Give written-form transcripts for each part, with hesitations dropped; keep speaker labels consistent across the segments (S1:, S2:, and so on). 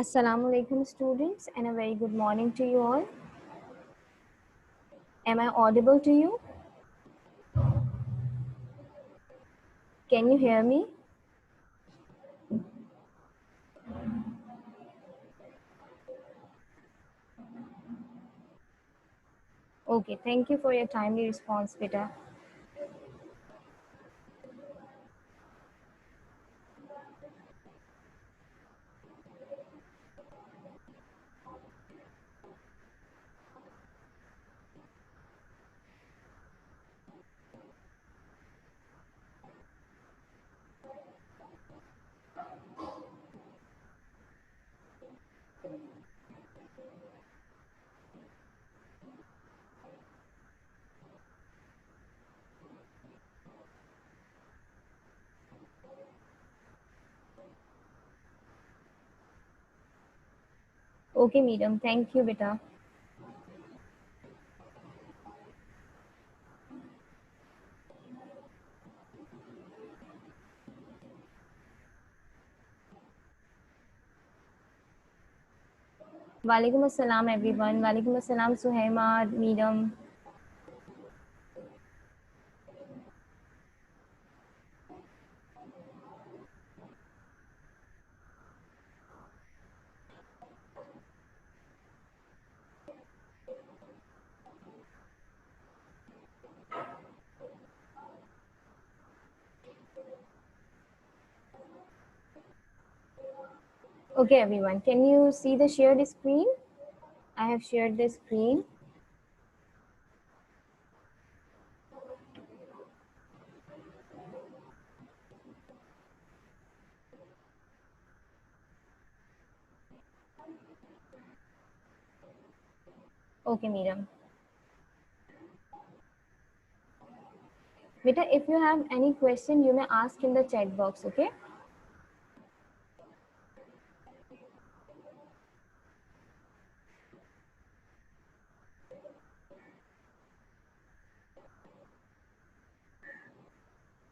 S1: Assalamu alaikum students and a very good morning to you all. Am I audible to you? Can you hear me? Okay, thank you for your timely response, beta. Okay, madam, thank you, beta. Walaikum assalam, everyone. Walaikum assalam, Suhaima, madam. Okay, everyone, can you see the shared screen? I have shared the screen. Okay, madam. Beta, if you have any question, you may ask in the chat box, okay?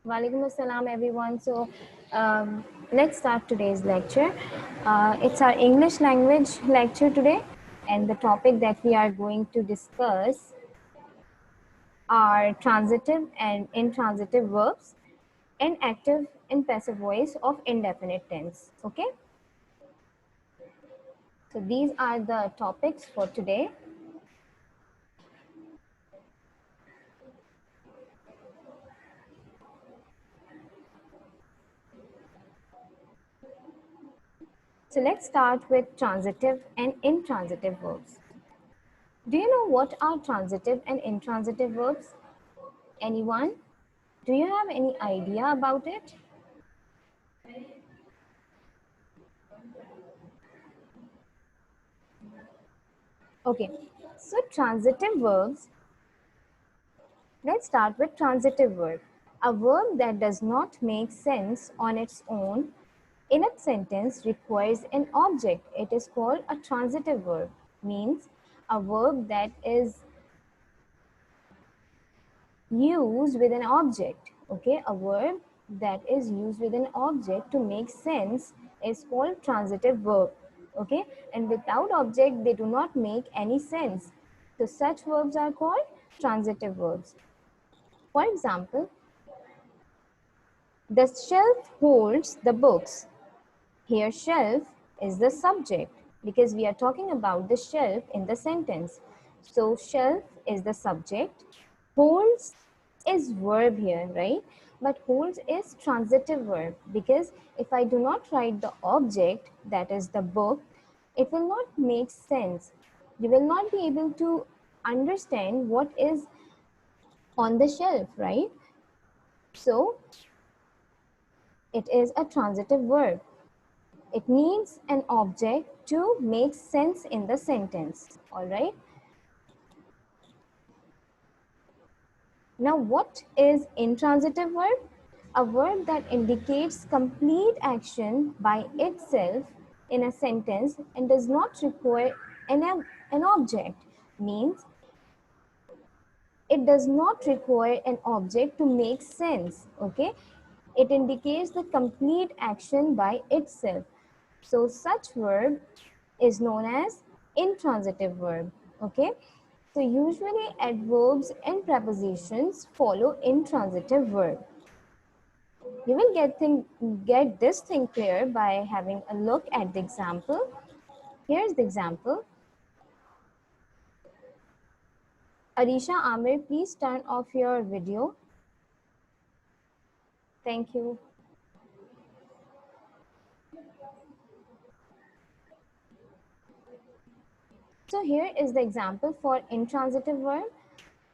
S1: Walaikum assalam, everyone. So let's start today's lecture. It's our English language lecture today, and the topic that we are going to discuss are transitive and intransitive verbs and active and passive voice of indefinite tense. Okay, so these are the topics for today. So let's start with transitive and intransitive verbs. Do you know what are transitive and intransitive verbs? Anyone? Do you have any idea about it? Okay, so transitive verbs, let's start with transitive verb. A verb that does not make sense on its own in a sentence requires an object. It is called a transitive verb, means a verb that is used with an object. Okay, a verb that is used with an object to make sense is called transitive verb. Okay, and without object they do not make any sense, so such verbs are called transitive verbs. For example, the shelf holds the books. Here shelf is the subject because we are talking about the shelf in the sentence. So shelf is the subject, holds is verb here, right? But holds is transitive verb because if I do not write the object, that is the book, it will not make sense. You will not be able to understand what is on the shelf, right? So it is a transitive verb. It needs an object to make sense in the sentence, all right? Now, what is intransitive verb? A verb that indicates complete action by itself in a sentence and does not require an object, means it does not require an object to make sense, okay? It indicates the complete action by itself. So such verb is known as intransitive verb. Okay. So usually adverbs and prepositions follow intransitive verb. You will get this thing clear by having a look at the example. Here's the example. Arisha Amir, please turn off your video. Thank you. So here is the example for intransitive verb.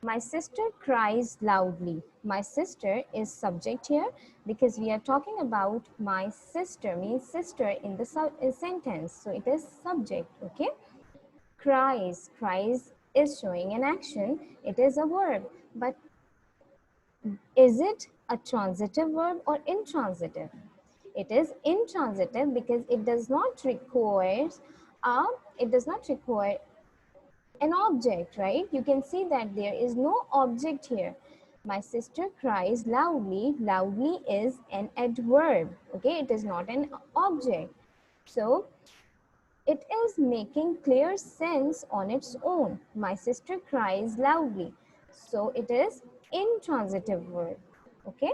S1: My sister cries loudly. My sister is subject here because we are talking about my sister, means sister in the sentence. So it is subject, okay? Cries. Cries is showing an action. It is a verb. But is it a transitive verb or intransitive? It is intransitive because it does not require an object, right? You can see that there is no object here. My sister cries loudly. Loudly is an adverb, okay? It is not an object. So it is making clear sense on its own. My sister cries loudly. So it is intransitive verb, okay?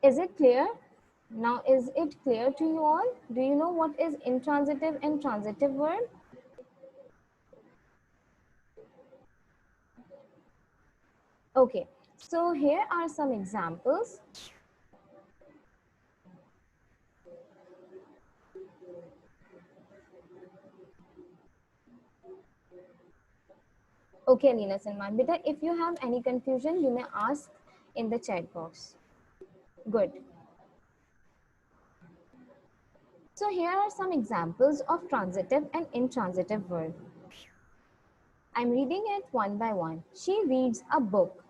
S1: Is it clear? Now, is it clear to you all? Do you know what is intransitive and transitive verb? Okay, so here are some examples. Okay, Lina Salman, beta, if you have any confusion, you may ask in the chat box. Good. So here are some examples of transitive and intransitive verb. I'm reading it one by one. She reads a book.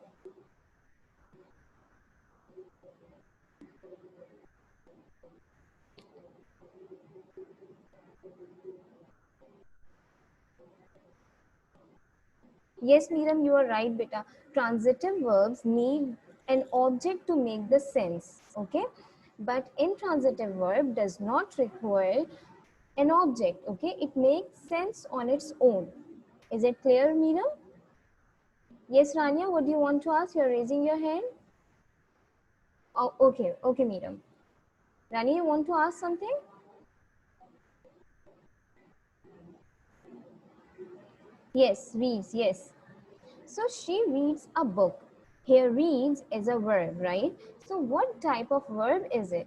S1: Yes, Neelam, you are right, beta. Transitive verbs need an object to make the sense, okay? But intransitive verb does not require an object, okay? It makes sense on its own. Is it clear, Neelam? Yes, Rania, what do you want to ask? You're raising your hand. Oh, okay, okay, Neelam. Rania, you want to ask something? Yes, reads, yes. So she reads a book. Here reads is a verb, right? So what type of verb is it?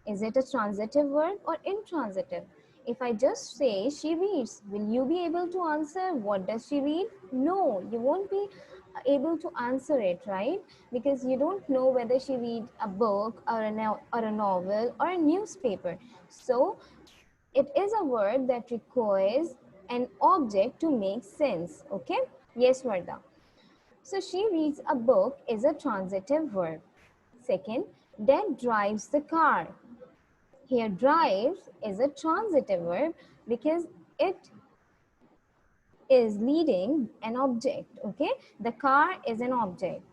S1: Is it a transitive verb or intransitive? If I just say she reads, will you be able to answer what does she read? No, you won't be able to answer it, right? Because you don't know whether she reads a book or a novel or a newspaper. So it is a word that requires an object to make sense, okay? Yes, Varda. So she reads a book is a transitive verb. Second, Dad drives the car. Here drives is a transitive verb because it is leading an object, okay? The car is an object.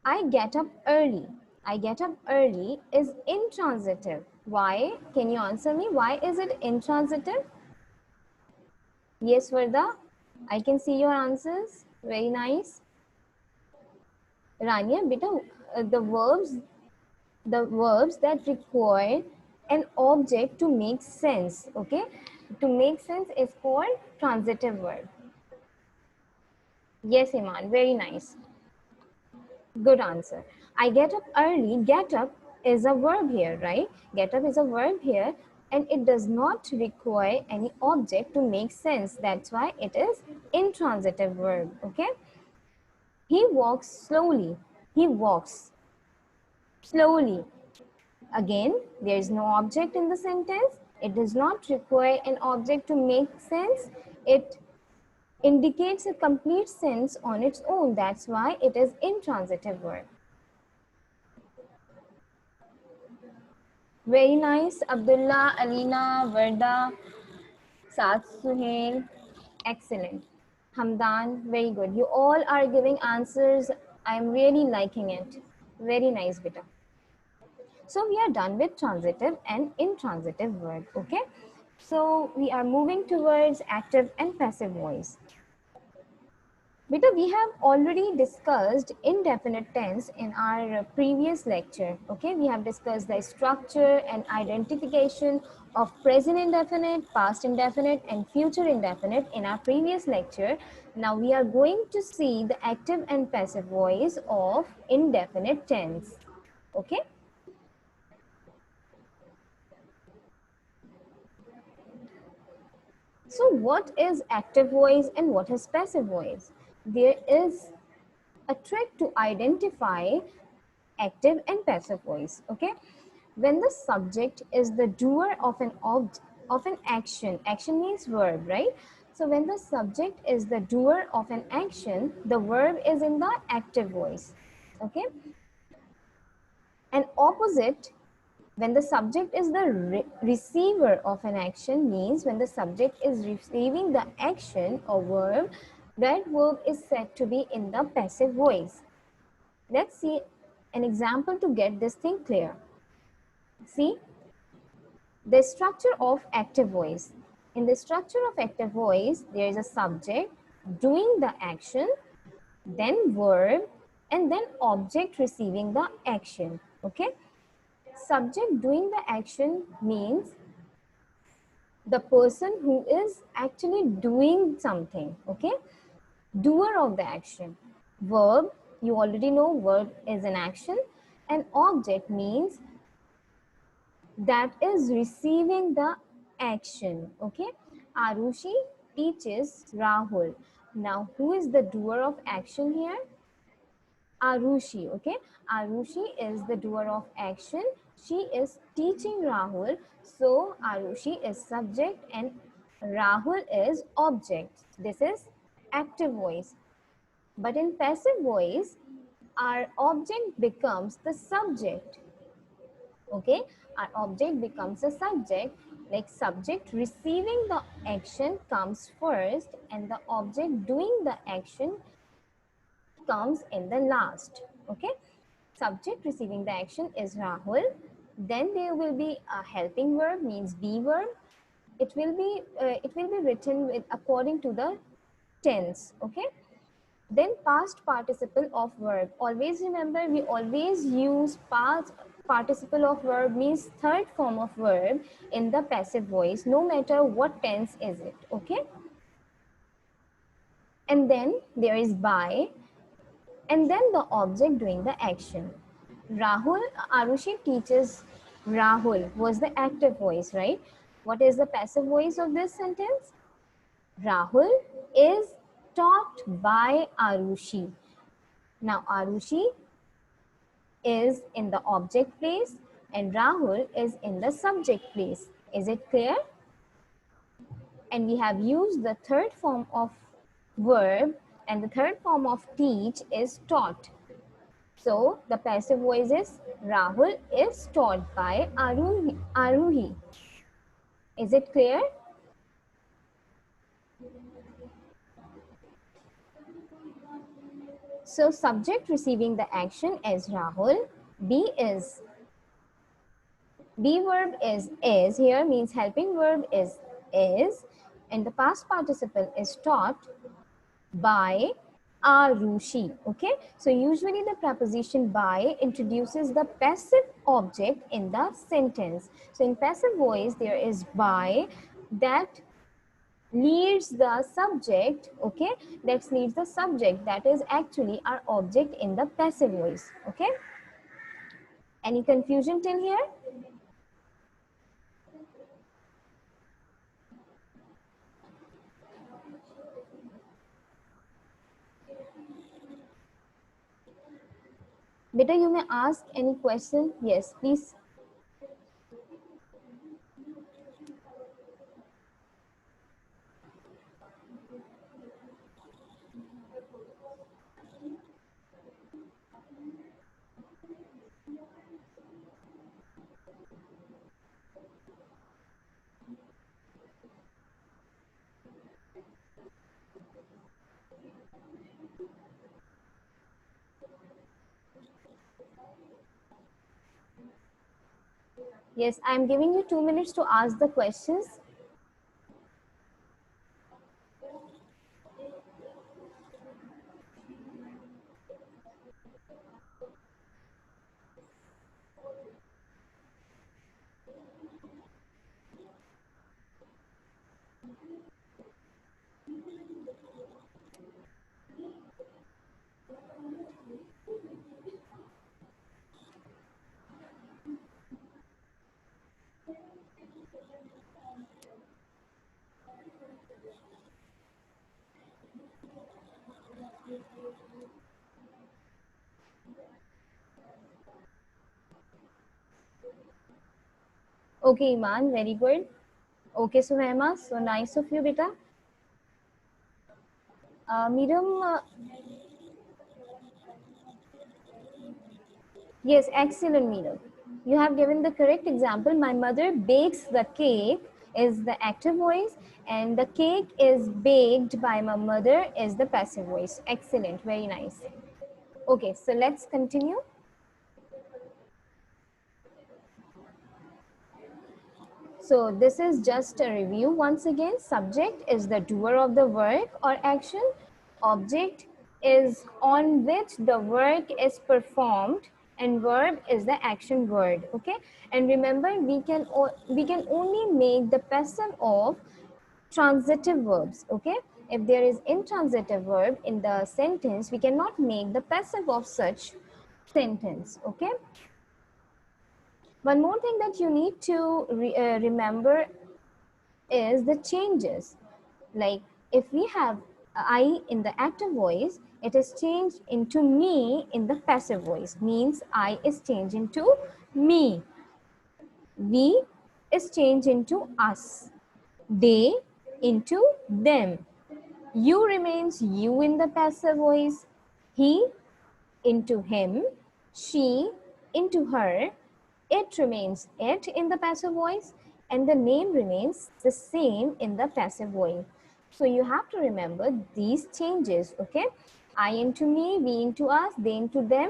S1: I get up early. I get up early is intransitive. Why? Can you answer me? Why is it intransitive? Yes, Varda, I can see your answers. Very nice. Rania, beta, the verbs that require an object to make sense, okay? To make sense is called transitive verb. Yes, Iman, very nice. Good answer. I get up early. Get up is a verb here, right? Get up is a verb here and it does not require any object to make sense. That's why it is intransitive verb, okay? He walks slowly. He walks slowly. Again, there is no object in the sentence. It does not require an object to make sense. It indicates a complete sense on its own. That's why it is intransitive verb. Very nice. Abdullah, Alina, Verda, Saad Suhail. Excellent. Hamdan, very good. You all are giving answers. I'm really liking it. Very nice, beta. So we are done with transitive and intransitive verb. Okay, so we are moving towards active and passive voice. Beta, we have already discussed indefinite tense in our previous lecture. Okay, we have discussed the structure and identification of present indefinite, past indefinite, and future indefinite in our previous lecture. Now we are going to see the active and passive voice of indefinite tense. Okay. So what is active voice and what is passive voice? There is a trick to identify active and passive voice. Okay, when the subject is the doer of an action, action means verb, right? So when the subject is the doer of an action, the verb is in the active voice. Okay, and opposite, when the subject is the receiver of an action, means when the subject is receiving the action or verb, that verb is said to be in the passive voice. Let's see an example to get this thing clear. See, the structure of active voice. In the structure of active voice, there is a subject doing the action, then verb, and then object receiving the action. Okay, subject doing the action means the person who is actually doing something. Okay, doer of the action. Verb, you already know verb is an action, and object means that is receiving the action. Okay, Arushi teaches Rahul. Now who is the doer of action here? Arushi. Okay, Arushi is the doer of action. She is teaching Rahul, so Arushi is subject and Rahul is object. This is active voice. But in passive voice, our object becomes the subject. Okay, our object becomes a subject, like subject receiving the action comes first and the object doing the action comes in the last. Okay, subject receiving the action is Rahul, then there will be a helping verb, means be verb. It will be written with according to the tense. Okay, then past participle of verb. Always remember, we always use past participle of verb, means third form of verb in the passive voice, no matter what tense is it. Okay, and then there is by, and then the object doing the action. Rahul, Arushi teaches Rahul was the active voice, right? What is the passive voice of this sentence? Rahul is taught by Arushi. Now Arushi is in the object place and Rahul is in the subject place. Is it clear? And we have used the third form of verb, and the third form of teach is taught. So the passive voice is Rahul is taught by Aruhi. Is it clear? So subject receiving the action is Rahul. Be verb is here, means helping verb is, and the past participle is taught by Arushi. Okay, so usually the preposition by introduces the passive object in the sentence. So in passive voice there is by that leads the subject. Okay, that leads the subject, that is actually our object in the passive voice. Okay, any confusion till here? Beta, you may ask any question. Yes, please. Yes, I'm giving you 2 minutes to ask the questions. Okay, Iman, very good. Okay, Suhaima, so nice of you, beta. Miriam, yes, excellent, Miriam. You have given the correct example. My mother bakes the cake is the active voice, and the cake is baked by my mother is the passive voice. Excellent, very nice. Okay, so let's continue. So this is just a review. Once again, subject is the doer of the work or action. Object is on which the work is performed, and verb is the action word. Okay, and remember we can only make the passive of transitive verbs. Okay, if there is intransitive verb in the sentence, we cannot make the passive of such sentence. Okay, one more thing that you need to remember is the changes. Like if we have I in the active voice, it is changed into me in the passive voice, means I is changed into me. We is changed into us. They into them. You remains you in the passive voice. He into him. She into her. It remains it in the passive voice, and the name remains the same in the passive voice. So you have to remember these changes, okay? I into me, we into us, they into them,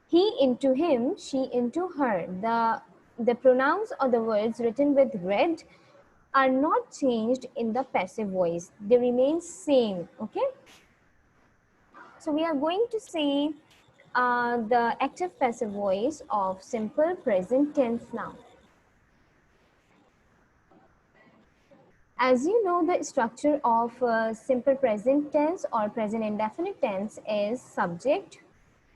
S1: he into him, she into her. The pronouns or the words written with red are not changed in the passive voice. They remain same, okay? So we are going to see the active passive voice of simple present tense now. As you know, the structure of simple present tense or present indefinite tense is subject.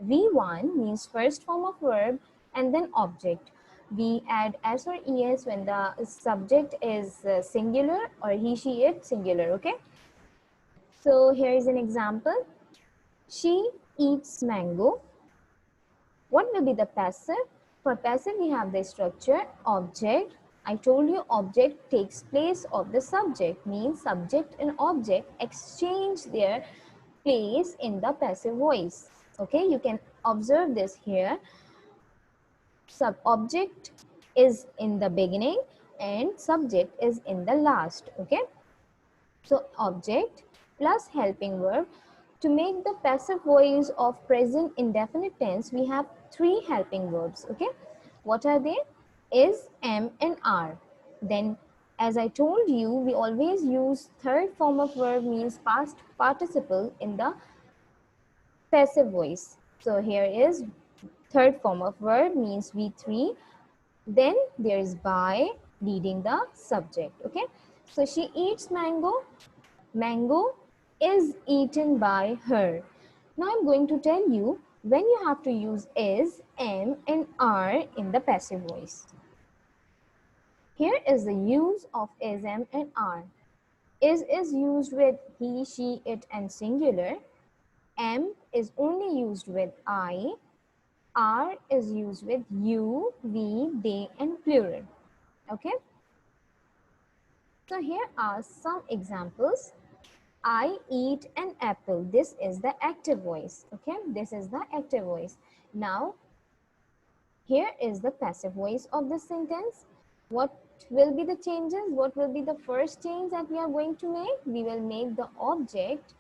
S1: V1 means first form of verb and then object. We add s or es when the subject is singular or he, she, it singular, okay? So here is an example. She eats mango. What will be the passive? For passive, we have the structure object. I told you object takes place of the subject, means subject and object exchange their place in the passive voice. Okay, you can observe this here. Sub object is in the beginning and subject is in the last. Okay, so object plus helping verb. To make the passive voice of present indefinite tense, we have three helping verbs. Okay, what are they? Is, am, and are. Then, as I told you, we always use third form of verb, means past participle in the passive voice. So here is third form of verb, means V3. Then there is by leading the subject. Okay, so she eats mango. Mango is eaten by her. Now I'm going to tell you when you have to use is, am, and are in the passive voice. Here is the use of is, am, and are. Is used with he, she, it, and singular. Am is only used with I. Are is used with you, we, they, and plural. Okay. So here are some examples. I eat an apple. This is the active voice. Okay, this is the active voice. Now, here is the passive voice of this sentence. What will be the changes? What will be the first change that we are going to make? We will make the object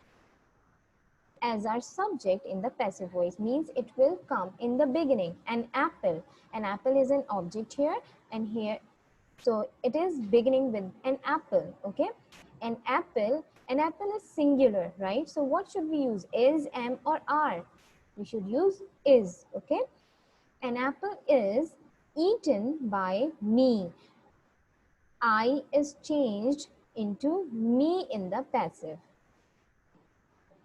S1: as our subject in the passive voice, means it will come in the beginning. An apple is an object here, and here, so it is beginning with an apple. Okay, an apple is singular, right? So what should we use? Is, am, or are? We should use is. Okay, an apple is eaten by me. I is changed into me in the passive.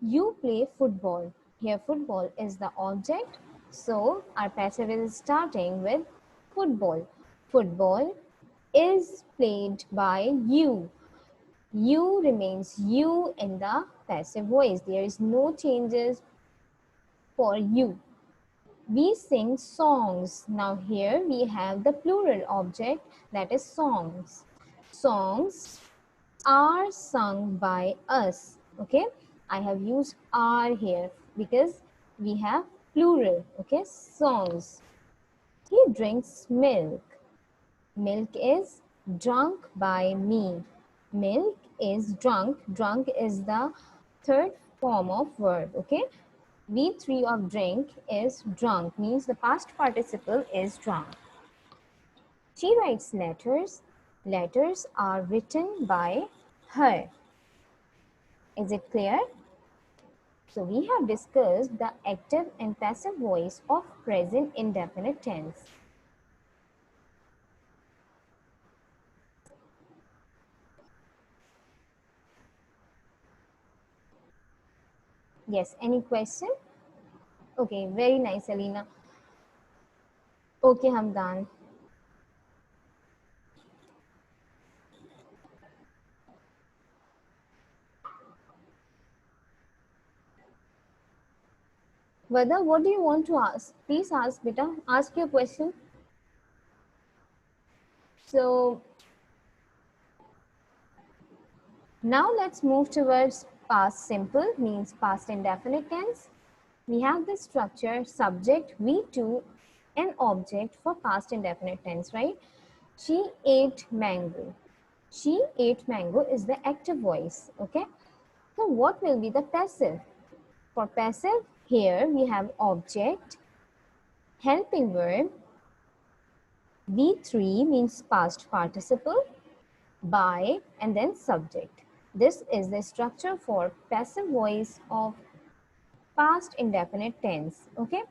S1: You play football. Here football is the object. So our passive is starting with football. Football is played by you. You remains you in the passive voice. There is no changes for you. We sing songs. Now here we have the plural object, that is songs. Songs are sung by us. Okay, I have used are here because we have plural. Okay, songs. He drinks milk. Milk is drunk by me. Milk is drunk. Drunk is the third form of verb. Okay, V3 of drink is drunk, means the past participle is drunk. She writes letters. Letters are written by her. Is it clear? So we have discussed the active and passive voice of present indefinite tense. Yes, any question? Okay, very nice, Alina. Okay, Hamdan. Vada, what do you want to ask? Please ask, beta. Ask your question. So now let's move towards past simple, means past indefinite tense. We have the structure subject V2 and object for past indefinite tense, right? She ate mango. She ate mango is the active voice. Okay. So what will be the passive? For passive, here we have object, helping verb, V3 means past participle, by, and then subject. This is the structure for passive voice of past indefinite tense. Okay.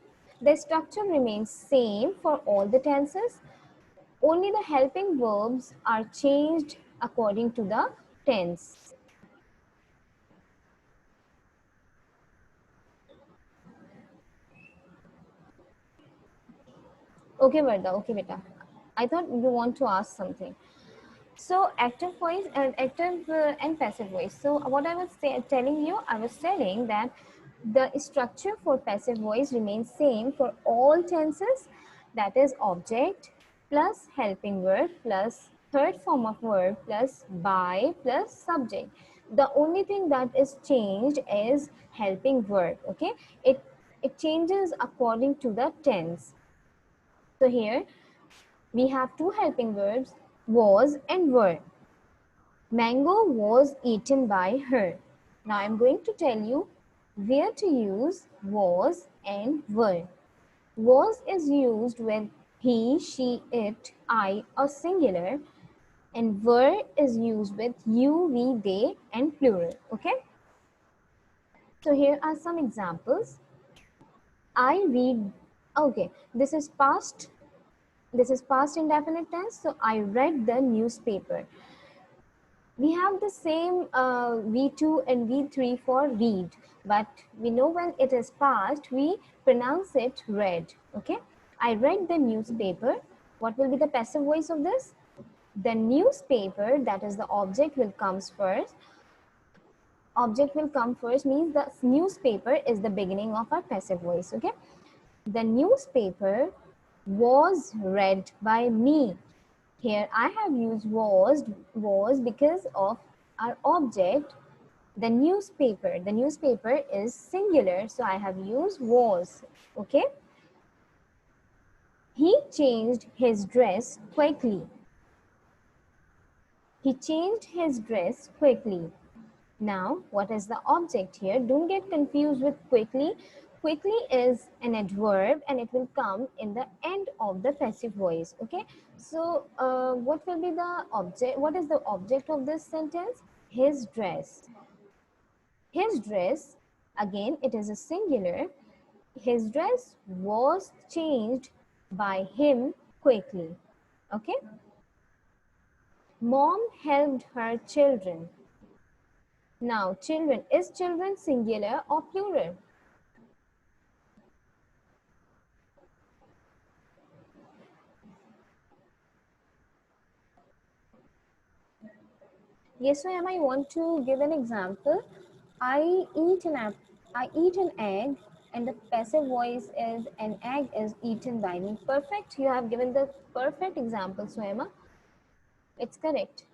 S1: The structure remains same for all the tenses. Only the helping verbs are changed according to the tense. Okay, Varda. Okay, beta. I thought you want to ask something. So active voice and active and passive voice. So what I was telling you, I was telling that the structure for passive voice remains same for all tenses. That is object plus helping verb plus third form of verb plus by plus subject. The only thing that is changed is helping verb. Okay, it changes according to the tense. So here we have two helping verbs, was and were. Mango was eaten by her. Now I'm going to tell you where to use was and were. Was is used with he, she, it, I or singular, and were is used with you, we, they and plural. Okay. So here are some examples. I read, okay, this is past indefinite tense. So I read the newspaper. We have the same V2 and V3 for read, but we know when it is past, we pronounce it read. Okay, I read the newspaper. What will be the passive voice of this? The newspaper, that is the object, will comes first. Object will come first means the newspaper is the beginning of our passive voice. Okay, the newspaper was read by me. Here I have used was because of our object, the newspaper. The newspaper is singular, so I have used was. Okay. He changed his dress quickly. He changed his dress quickly. Now, what is the object here? Don't get confused with quickly. Quickly is an adverb and it will come in the end of the passive voice. Okay. So, what will be the object? What is the object of this sentence? His dress. His dress, again, it is a singular. His dress was changed by him quickly. Okay. Mom helped her children. Now, children, is children singular or plural? Yes, so Emma, I want to give an example. I eat I eat an egg, and the passive voice is an egg is eaten by me. Perfect. You have given the perfect example, so Emma. It's correct.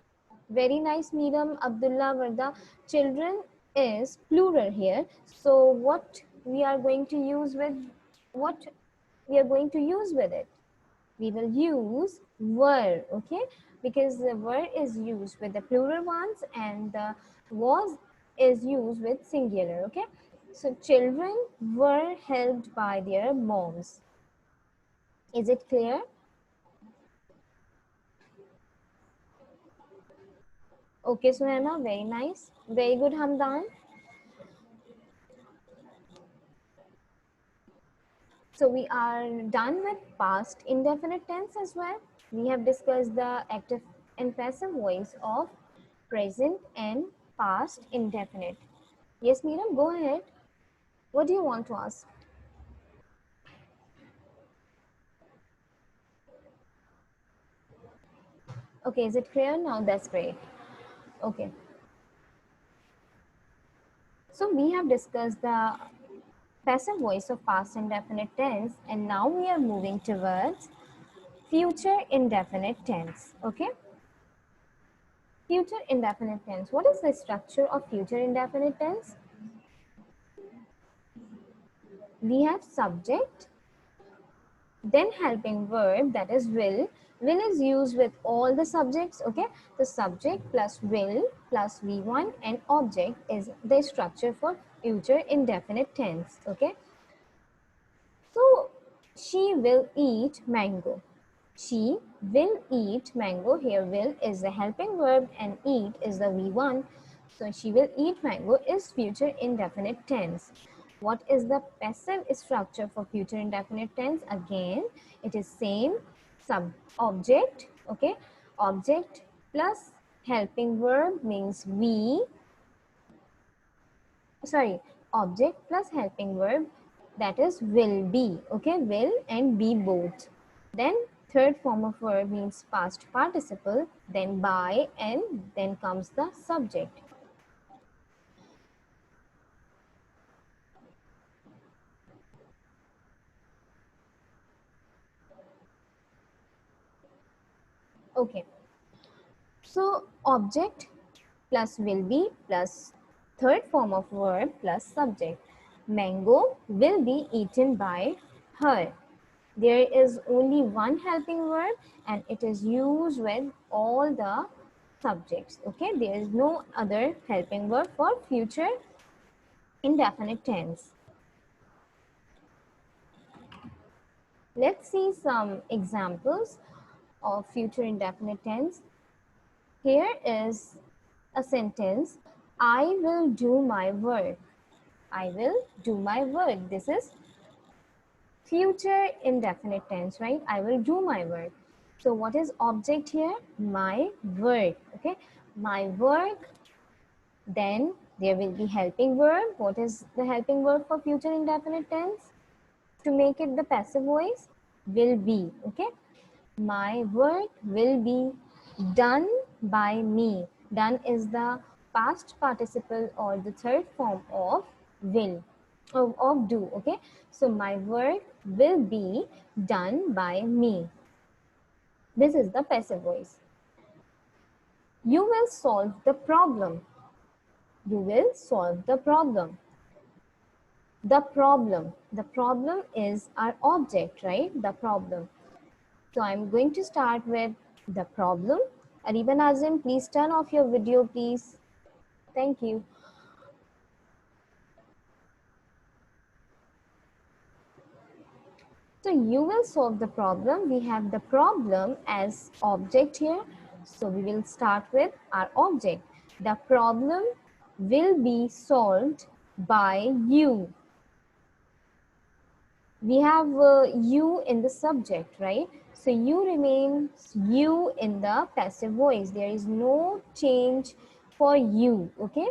S1: Very nice, Meeram, Abdullah, Varda. Children is plural here. So what we are going to use with what we are going to use with it? We will use were, okay? Because the were is used with the plural ones and the was is used with singular, okay? So children were helped by their moms. Is it clear? Okay, Suhaima, very nice. Very good, Hamdan. So we are done with past indefinite tense as well. We have discussed the active and passive voice of present and past indefinite. Yes, Miriam, go ahead. What do you want to ask? Okay, is it clear now? That's great. Okay. So we have discussed the passive voice of past indefinite tense, and now we are moving towards future indefinite tense. Okay. Future indefinite tense. What is the structure of future indefinite tense? We have subject, then helping verb, that is will. Will is used with all the subjects, okay? The subject plus will plus V1 and object is the structure for future indefinite tense, okay? So, she will eat mango. She will eat mango. Here, will is the helping verb and eat is the V1. So, she will eat mango is future indefinite tense. What is the passive structure for future indefinite tense? Again, it is same sub object, okay? Object plus helping verb means object plus helping verb, that is will be, okay? Will and be both. Then third form of verb means past participle, then by, and then comes the subject. Okay, so object plus will be plus third form of verb plus subject. Mango will be eaten by her. There is only one helping verb and it is used with all the subjects. Okay, there is no other helping verb for future indefinite tense. Let's see some examples of future indefinite tense. Here is a sentence, I will do my work. I will do my work. This is future indefinite tense, right? I will do my work. So what is object here? My work, okay? My work. Then there will be helping verb. What is the helping verb for future indefinite tense? To make it the passive voice, will be, okay? My work will be done by me. Done is the past participle or the third form of will, of do, okay? So my work will be done by me. This is the passive voice. You will solve the problem. You will solve the problem. The problem. The problem is our object, right? The problem. So I'm going to start with the problem. Ariban Azim, please turn off your video, please. Thank you. So you will solve the problem. We have the problem as object here. So we will start with our object. The problem will be solved by you. We have you in the subject, right? So you remains you in the passive voice. There is no change for you, okay?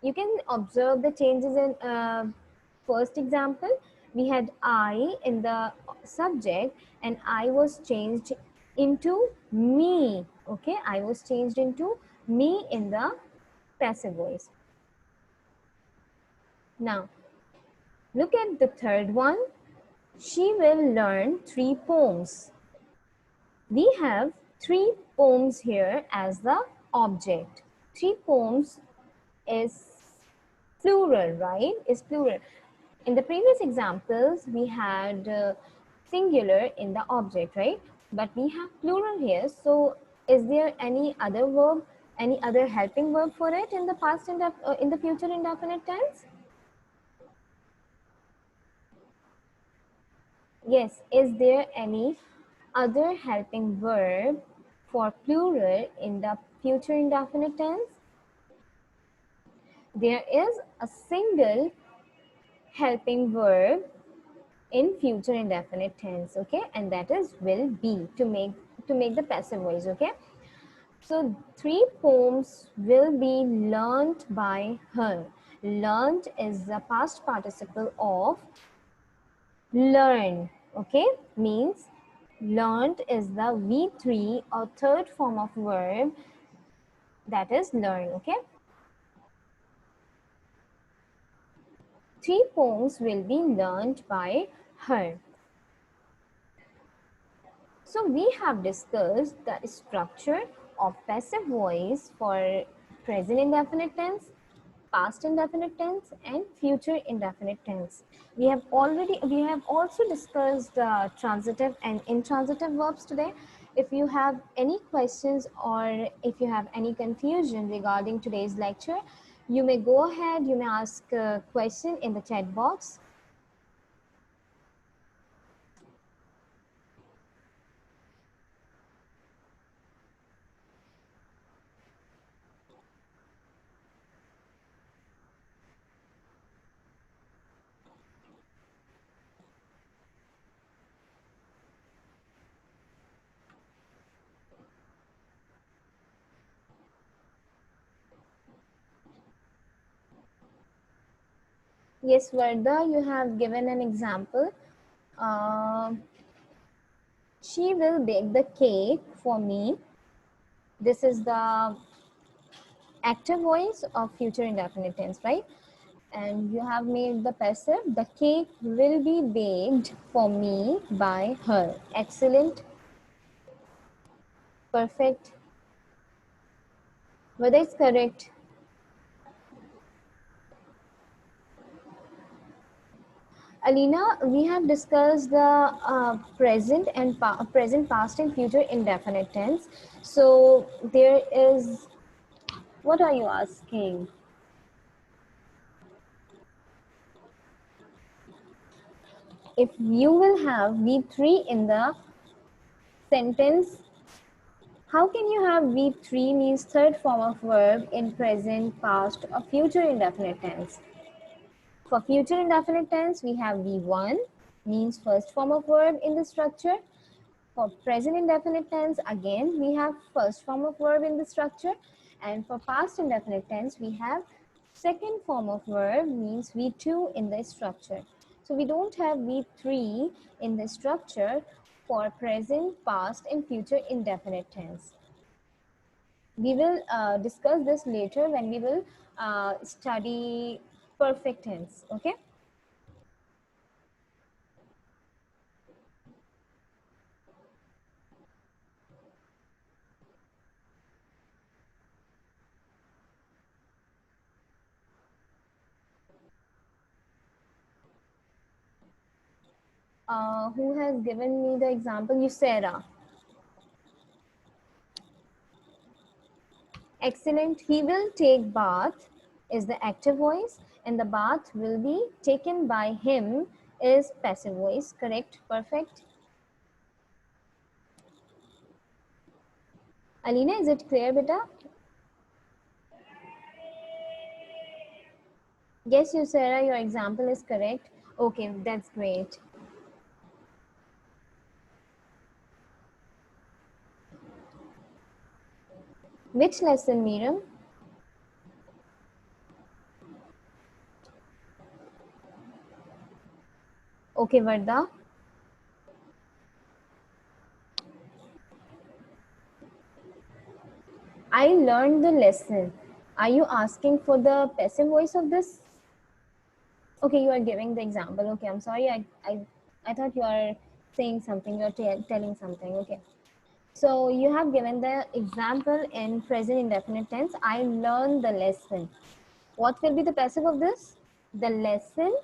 S1: You can observe the changes in first example. We had I in the subject and I was changed into me, okay? I was changed into me in the passive voice. Now, look at the third one. She will learn 3 poems. We have 3 poems here as the object. 3 poems is plural, right? Is plural. In the previous examples, we had singular in the object, right? But we have plural here. So, is there any other verb, any other helping verb for it in the past in the future indefinite tense? Yes. Is there any other helping verb for plural in the future indefinite tense? There is a single helping verb in future indefinite tense, okay, and that is will be to make the passive voice, okay. So 3 poems will be learnt by her. Learnt is the past participle of learn, okay, means learnt is the V3 or third form of verb, that is learn, okay. 3 poems will be learnt by her. So we have discussed the structure of passive voice for present indefinite tense, past indefinite tense, and future indefinite tense. We have also discussed transitive and intransitive verbs today. If you have any questions or if you have any confusion regarding today's lecture, you may go ahead, you may ask a question in the chat box. Yes, Varda, you have given an example. She will bake the cake for me. This is the active voice of future indefinite tense, right? And you have made the passive. The cake will be baked for me by her. Excellent. Perfect. Whether it's correct. Alina, we have discussed the present and present, past, and future indefinite tense. So there is, what are you asking? If you will have V3 in the sentence, how can you have V3 means third form of verb in present, past, or future indefinite tense? For future indefinite tense, we have V1 means first form of verb in the structure. For present indefinite tense, again, we have first form of verb in the structure. And for past indefinite tense, we have second form of verb means V2 in the structure. So we don't have V3 in the structure for present, past, and future indefinite tense. We will discuss this later when we will study perfect tense, okay? Who has given me the example? You, Sarah. Excellent. He will take bath is the active voice, and the bath will be taken by him is passive voice. Correct. Perfect. Alina, is it clear, beta? Yes, you, Sarah, your example is correct. Okay, that's great. Which lesson, Miriam? Okay, Varda. I learned the lesson. Are you asking for the passive voice of this? Okay, you are giving the example. Okay, I'm sorry. I thought you are saying something. You're telling something. Okay. So you have given the example in present indefinite tense. I learned the lesson. What will be the passive of this? The lesson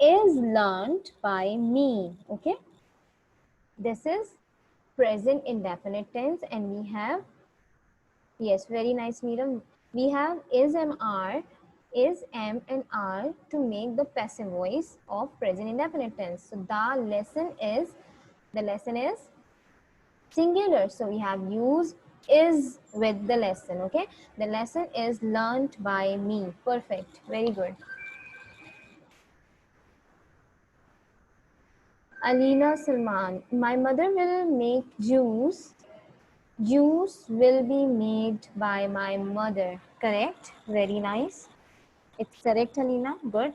S1: is learned by me. Okay. This is present indefinite tense, and we have, yes, very nice, Miriam. We have is, am, are, is, am, and are to make the passive voice of present indefinite tense. So the lesson is singular. So we have used is with the lesson. Okay, the lesson is learnt by me. Perfect. Very good. Alina Salman, my mother will make juice. Juice will be made by my mother. Correct. Very nice. It's correct, Alina. Good.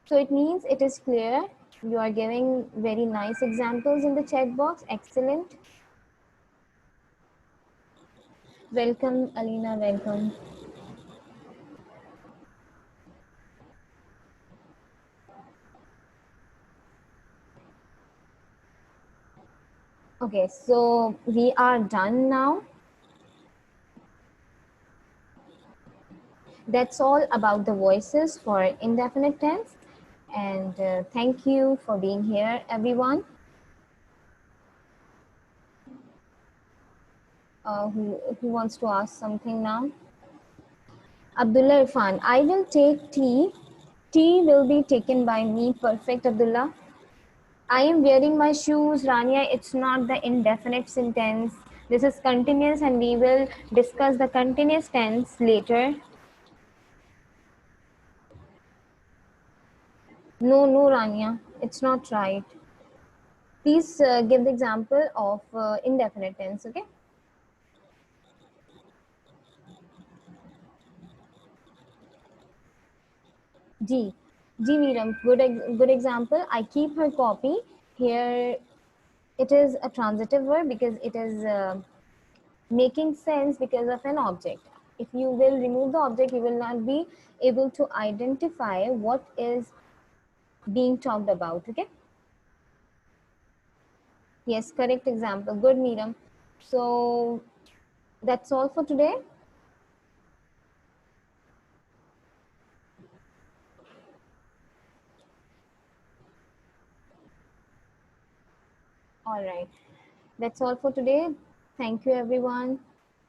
S1: So it means it is clear. You are giving very nice examples in the chat box. Excellent. Welcome, Alina. Welcome. Okay, so we are done now. That's all about the voices for indefinite tense. And thank you for being here, everyone. Who wants to ask something now? Abdullah Irfan, I will take tea. Tea will be taken by me. Perfect, Abdullah. I am wearing my shoes, Rania. It's not the indefinite sentence. This is continuous, and we will discuss the continuous tense later. No, no, Rania. It's not right. Please give the example of indefinite tense, okay? G. G, Miriam. Good example. I keep her copy. Here, it is a transitive verb because it is making sense because of an object. If you will remove the object, you will not be able to identify what is being talked about. Okay. Yes, correct example. Good, Miriam. So that's all for today. All right. That's all for today. Thank you, everyone.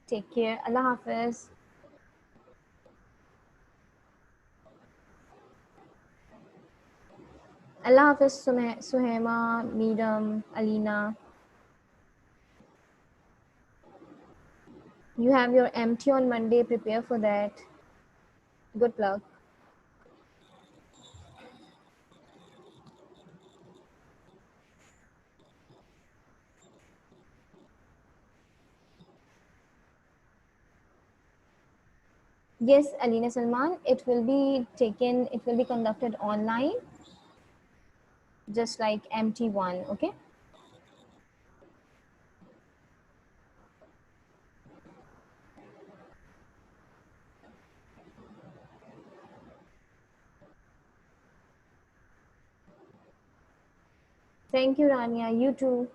S1: Take care. Allah Hafiz. Allah Hafiz, Suhaima, Miriam, Alina. You have your MT on Monday. Prepare for that. Good luck. Yes, Alina Salman, it will be conducted online, just like MT1, okay? Thank you, Rania. You too.